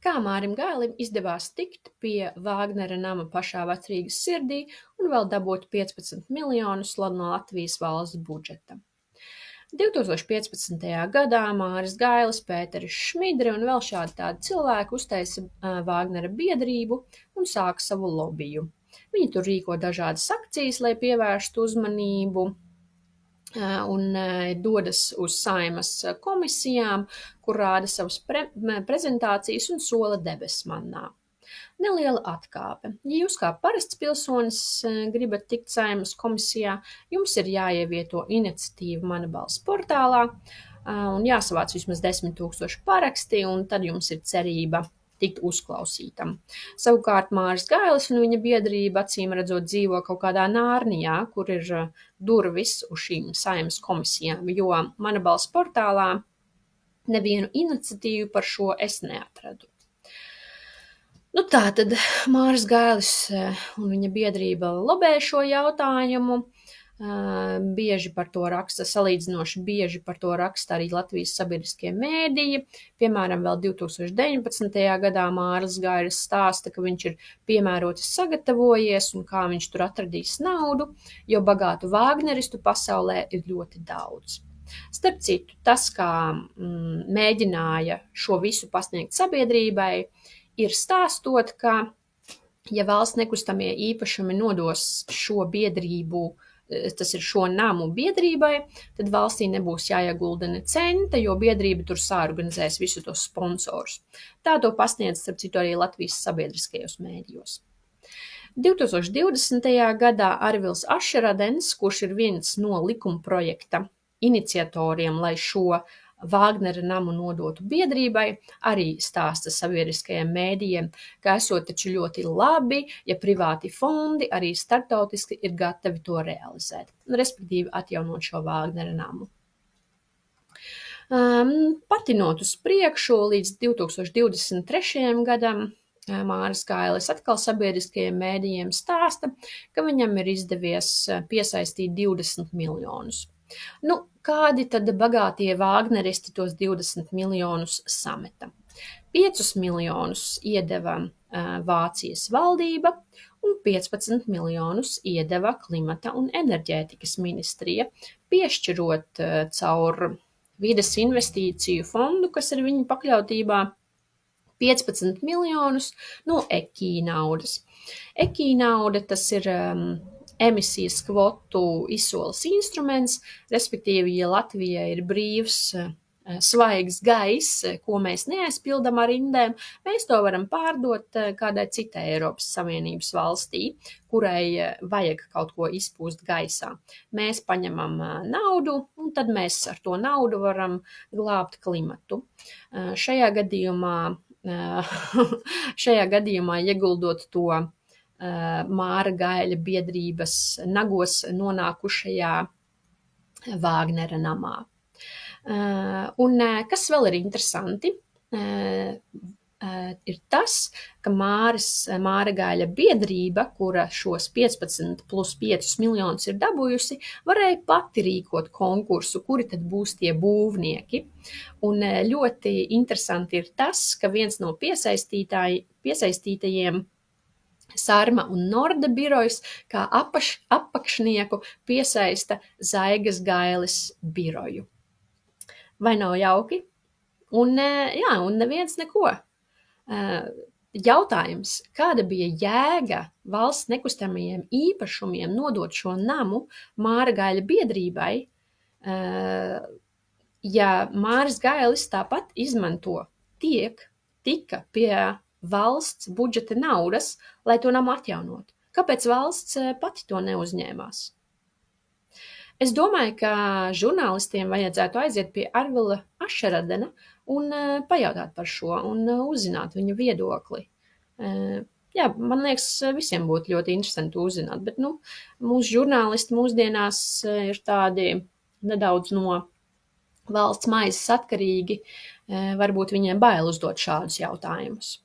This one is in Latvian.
Kā Mārim Gailim izdevās tikt pie Vāgnera nama pašā Vecrīgas sirdī un vēl dabūt 15 miljonus no Latvijas valsts budžeta. 2015. gadā Māris Gailis, Pēteris Šmidre un vēl tādi cilvēki uztaisa Vāgnera biedrību un sāka savu lobiju. Viņi tur rīko dažādas akcijas, lai pievērstu uzmanību un dodas uz Saeimas komisijām, kur rāda savas prezentācijas un sola debesmannā. Neliela atkāpe. Ja jūs kā parasts pilsonis gribat tikt Saeimas komisijā, jums ir jāievieto iniciatīva Mana balss portālā un jāsavāc vismaz 10 000 paraksti, un tad jums ir cerība tikt uzklausītam. Savukārt Māris Gailis un viņa biedrība acīm redzot dzīvo kaut kādā Nārnijā, kur ir durvis uz šīm Saeimas komisijām, jo Mana balss portālā nevienu iniciatīvu par šo es neatradu. Tātad Māris Gailis un viņa biedrība lobē šo jautājumu, bieži par to raksta, salīdzinoši bieži par to raksta arī Latvijas sabiedriskie mēdīji. Piemēram, vēl 2019. gadā Māris Gailis stāsta, ka viņš ir piemēroti sagatavojies un kā viņš tur atradīs naudu, jo bagātu vāgneristu pasaulē ir ļoti daudz. Starp citu, tas, kā mēģināja šo visu pasniegt sabiedrībai, ir stāstot, ka, ja valsts nekustamie īpašumi nodos šo biedrību, tas ir šo namu biedrībai, tad valstī nebūs jāiegulda ne centa, jo biedrība tur sāorganizēs visu tos sponsorus. Tā to pasniedz, starp citu, arī Latvijas sabiedriskajos mēdījos. 2020. gadā Arvils Ašeradens, kurš ir viens no likuma projekta iniciatoriem, lai šo Vāgnera namu nodotu biedrībai, arī stāsta sabiedriskajiem mēdījiem, ka esot taču ļoti labi, ja privāti fondi arī starptautiski ir gatavi to realizēt, respektīvi atjaunot šo Vāgnera namu. Patinot uz priekšu līdz 2023. gadam, Māris Gailis atkal sabiedriskajiem mēdījiem stāsta, ka viņam ir izdevies piesaistīt 20 miljonus. Kādi tad bagātie vāgneristi tos 20 miljonus sameta? 5 miljonus iedeva Vācijas valdība un 15 miljonus iedeva Klimata un enerģētikas ministrija, piešķirot caur vides investīciju fondu, kas ir viņa pakļautībā, 15 miljonus no EKI naudas. EKI nauda tas ir emisijas kvotu izsoles instruments, respektīvi, ja Latvijai ir brīvs, svaigs gaiss, ko mēs neaizpildam ar indēm, mēs to varam pārdot kādai citai Eiropas Savienības valstī, kurai vajag kaut ko izpūst gaisā. Mēs paņemam naudu, un tad mēs ar to naudu varam glābt klimatu. Šajā gadījumā ieguldot to Māra Gaļa biedrības nagos nonākušajā Vāgnera namā. Un kas vēl ir interesanti, ir tas, ka Māra Gaļa biedrība, kura šos 15 plus 5 miljonus ir dabūjusi, varēja pati rīkot konkursu, kuri tad būs tie būvnieki. Un ļoti interesanti ir tas, ka viens no piesaistītajiem Sarma un Norda birojs kā apakšnieku piesaista Zaigas Gailes biroju. Vai nav jauki? Un neviens neko. Jautājums, kāda bija jēga valsts nekustamajiem īpašumiem nodot šo namu Māra Gaļa biedrībai, ja Māris Gailis tāpat tika pie valsts budžeta naudas, lai to namu atjaunot. Kāpēc valsts pati to neuzņēmās? Es domāju, ka žurnālistiem vajadzētu aiziet pie Arvila Ašeradena un pajautāt par šo un uzzināt viņa viedokli. Man liekas, visiem būtu ļoti interesanti uzzināt, bet mūsu žurnālisti mūsdienās ir tādi nedaudz no valsts maizes atkarīgi, varbūt viņiem bail uzdot šādus jautājumus.